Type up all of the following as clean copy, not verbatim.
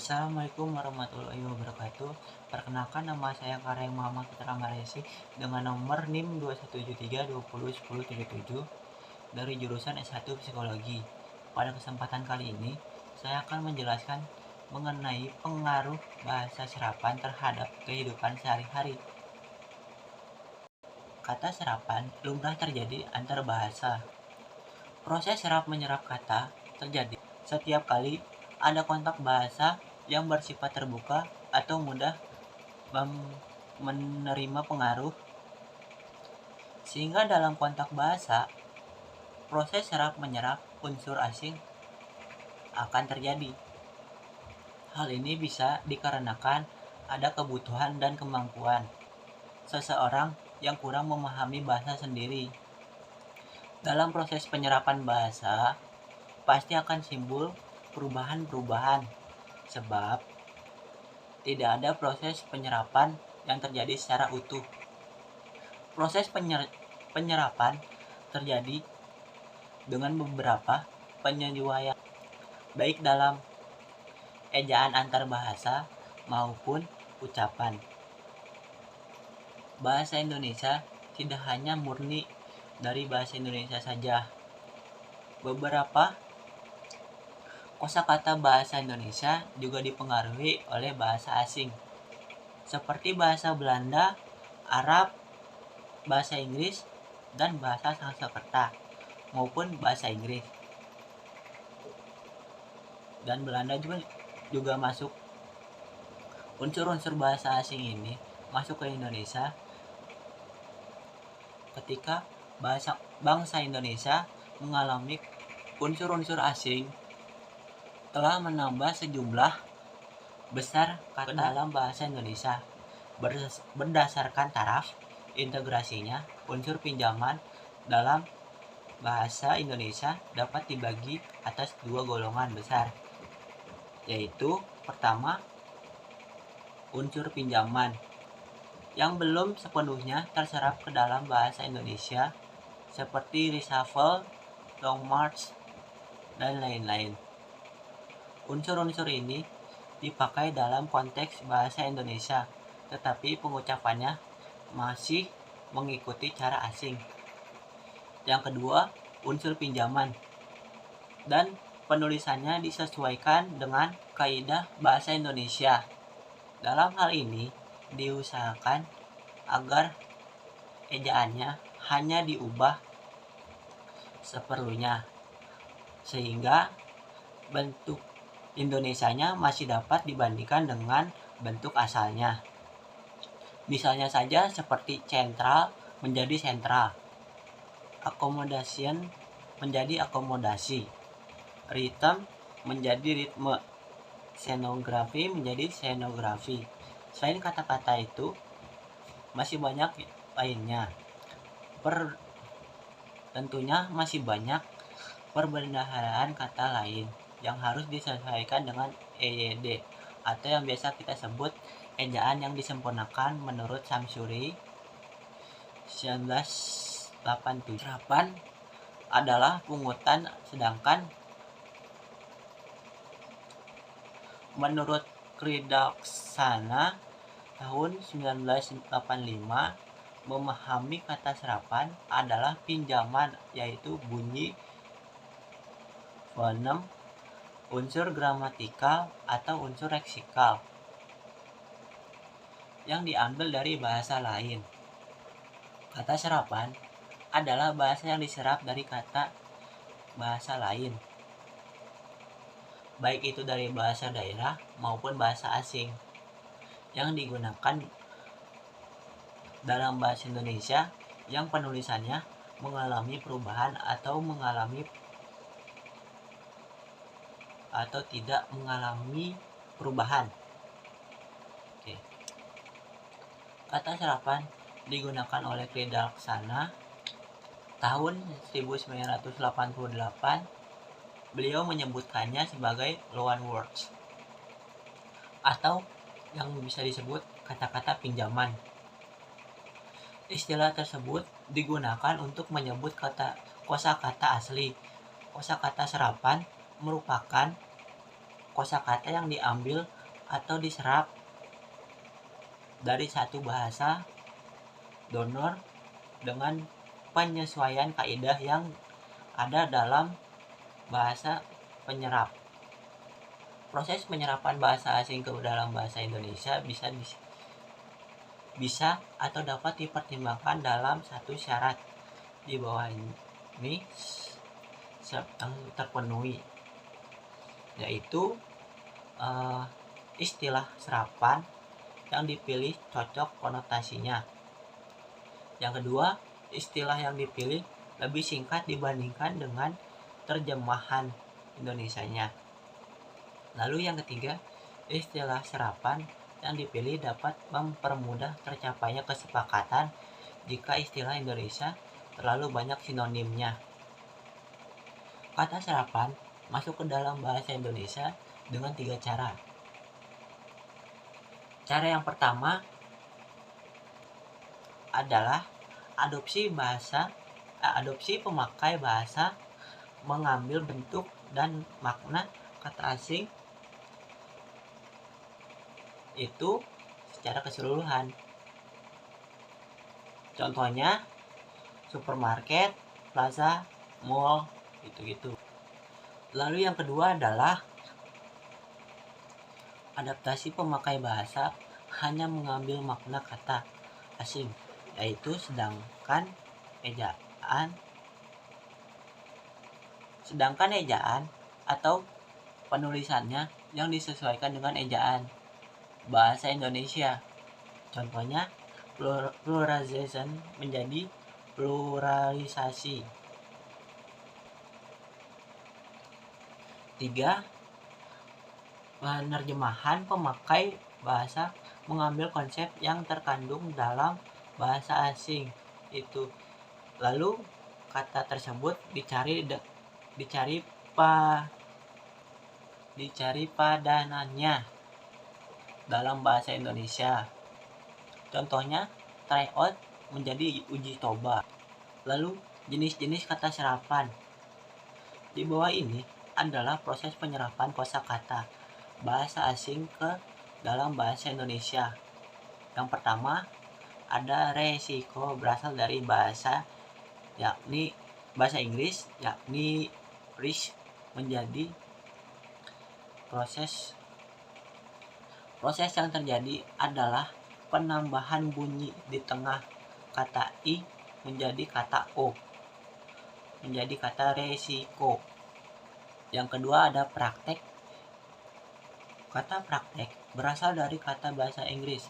Assalamualaikum warahmatullahi wabarakatuh. Perkenalkan, nama saya Kareng Muhammad Putra Malaysi dengan nomor NIM 21332010077 dari jurusan S1 Psikologi. Pada kesempatan kali ini, saya akan menjelaskan mengenai pengaruh bahasa serapan terhadap kehidupan sehari-hari. Kata serapan lumrah terjadi antar bahasa. Proses serap menyerap kata terjadi setiap kali ada kontak bahasa yang bersifat terbuka atau mudah menerima pengaruh, sehingga dalam kontak bahasa, proses serap menyerap unsur asing akan terjadi. Hal ini bisa dikarenakan ada kebutuhan dan kemampuan seseorang yang kurang memahami bahasa sendiri. Dalam proses penyerapan bahasa, pasti akan timbul perubahan-perubahan sebab tidak ada proses penyerapan yang terjadi secara utuh. Proses penyerapan terjadi dengan beberapa penyesuaian baik dalam ejaan antar bahasa maupun ucapan. Bahasa Indonesia tidak hanya murni dari bahasa Indonesia saja. Beberapa kosakata bahasa Indonesia juga dipengaruhi oleh bahasa asing, seperti bahasa Belanda, Arab, bahasa Inggris, dan bahasa Sanskerta maupun bahasa Inggris. Dan Belanda juga masuk. Unsur-unsur bahasa asing ini masuk ke Indonesia ketika bangsa Indonesia mengalami unsur-unsur asing telah menambah sejumlah besar kata dalam bahasa Indonesia berdasarkan taraf integrasinya. Unsur pinjaman dalam bahasa Indonesia dapat dibagi atas dua golongan besar, yaitu pertama, unsur pinjaman yang belum sepenuhnya terserap ke dalam bahasa Indonesia seperti reshuffle, long march, dan lain-lain. Unsur-unsur ini dipakai dalam konteks bahasa Indonesia, tetapi pengucapannya masih mengikuti cara asing. Yang kedua, unsur pinjaman dan penulisannya disesuaikan dengan kaidah bahasa Indonesia. Dalam hal ini, diusahakan agar ejaannya hanya diubah seperlunya, sehingga bentuk Indonesianya masih dapat dibandingkan dengan bentuk asalnya. Misalnya saja seperti sentral menjadi sentral, accommodation menjadi akomodasi, rhythm menjadi ritme, scenografi menjadi scenografi. Selain kata-kata itu, masih banyak lainnya. Tentunya masih banyak perbendaharaan kata lain yang harus disesuaikan dengan EYD atau yang biasa kita sebut ejaan yang disempurnakan menurut Samsuri 1987. Serapan adalah pungutan, sedangkan menurut Kridaksana tahun 1985, memahami kata serapan adalah pinjaman, yaitu bunyi, fonem, unsur gramatikal atau unsur leksikal yang diambil dari bahasa lain. Kata serapan adalah bahasa yang diserap dari kata bahasa lain, baik itu dari bahasa daerah maupun bahasa asing, yang digunakan dalam bahasa Indonesia yang penulisannya mengalami perubahan atau tidak mengalami perubahan. Oke. Kata serapan digunakan oleh Kridaksana tahun 1988. Beliau menyebutkannya sebagai loan words atau yang bisa disebut kata-kata pinjaman. Istilah tersebut digunakan untuk menyebut kosakata asli. Kosakata serapan merupakan kosakata yang diambil atau diserap dari satu bahasa donor dengan penyesuaian kaidah yang ada dalam bahasa penyerap. Proses penyerapan bahasa asing ke dalam bahasa Indonesia bisa atau dapat dipertimbangkan dalam satu syarat di bawah ini yang terpenuhi, yaitu istilah serapan yang dipilih cocok konotasinya. Yang kedua, istilah yang dipilih lebih singkat dibandingkan dengan terjemahan Indonesianya. Lalu yang ketiga, istilah serapan yang dipilih dapat mempermudah tercapainya kesepakatan jika istilah Indonesia terlalu banyak sinonimnya. Kata serapan masuk ke dalam bahasa Indonesia dengan 3 cara. Cara yang pertama adalah adopsi pemakai bahasa mengambil bentuk dan makna kata asing itu secara keseluruhan. Contohnya supermarket, plaza, mall, gitu-gitu. Lalu yang kedua adalah adaptasi pemakai bahasa hanya mengambil makna kata asing, yaitu sedangkan ejaan atau penulisannya yang disesuaikan dengan ejaan bahasa Indonesia. Contohnya pluralization menjadi pluralisasi. 3. Penerjemahan pemakai bahasa mengambil konsep yang terkandung dalam bahasa asing itu, lalu kata tersebut dicari padanannya dalam bahasa Indonesia. Contohnya tryout menjadi uji coba. Lalu jenis-jenis kata serapan. Di bawah ini adalah proses penyerapan kosakata bahasa asing ke dalam bahasa Indonesia. Yang pertama ada resiko, berasal dari bahasa Inggris, yakni risk, menjadi proses yang terjadi adalah penambahan bunyi di tengah kata i menjadi kata o, menjadi kata resiko. Yang kedua ada praktek. Kata praktek berasal dari kata bahasa Inggris,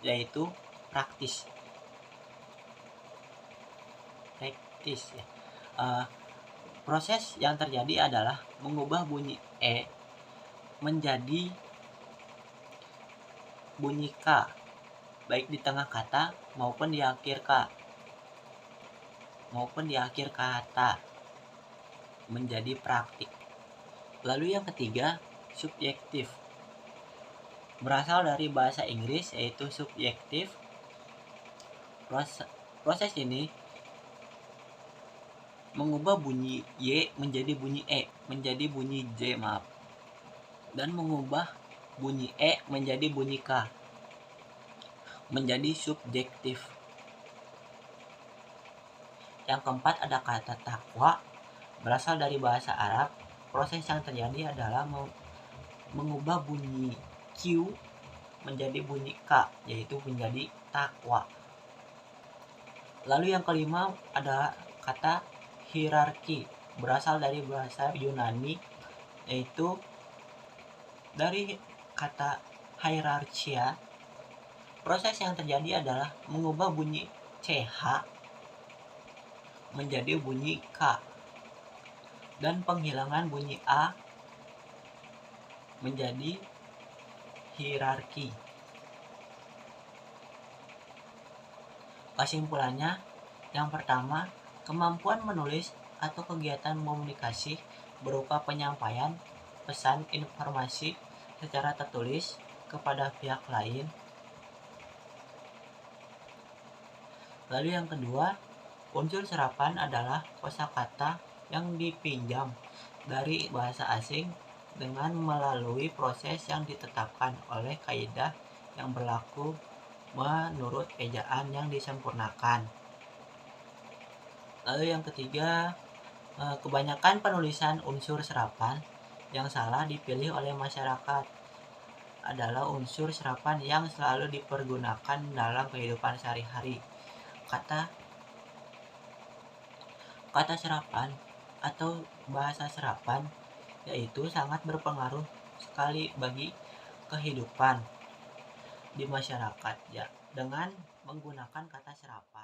yaitu practice ya. Proses yang terjadi adalah mengubah bunyi e menjadi bunyi k, baik di tengah kata maupun di akhir kata, menjadi praktik. Lalu yang ketiga, subjektif. Berasal dari bahasa Inggris, yaitu subjektif. Proses ini mengubah bunyi y menjadi bunyi e, menjadi bunyi j, dan mengubah bunyi e menjadi bunyi k, menjadi subjektif. Yang keempat ada kata takwa. Berasal dari bahasa Arab. Proses yang terjadi adalah mengubah bunyi q menjadi bunyi k, yaitu menjadi takwa. Lalu yang kelima ada kata hierarki. Berasal dari bahasa Yunani, yaitu dari kata hierarchia. Proses yang terjadi adalah mengubah bunyi ch menjadi bunyi k, dan penghilangan bunyi a menjadi hierarki. Kesimpulannya, yang pertama, kemampuan menulis atau kegiatan komunikasi berupa penyampaian pesan informasi secara tertulis kepada pihak lain. Lalu yang kedua, unsur serapan adalah kosakata yang dipinjam dari bahasa asing dengan melalui proses yang ditetapkan oleh kaidah yang berlaku menurut ejaan yang disempurnakan. Lalu yang ketiga, kebanyakan penulisan unsur serapan yang salah dipilih oleh masyarakat adalah unsur serapan yang selalu dipergunakan dalam kehidupan sehari-hari. Kata kata serapan atau bahasa serapan yaitu sangat berpengaruh sekali bagi kehidupan di masyarakat ya. Dengan menggunakan kata serapan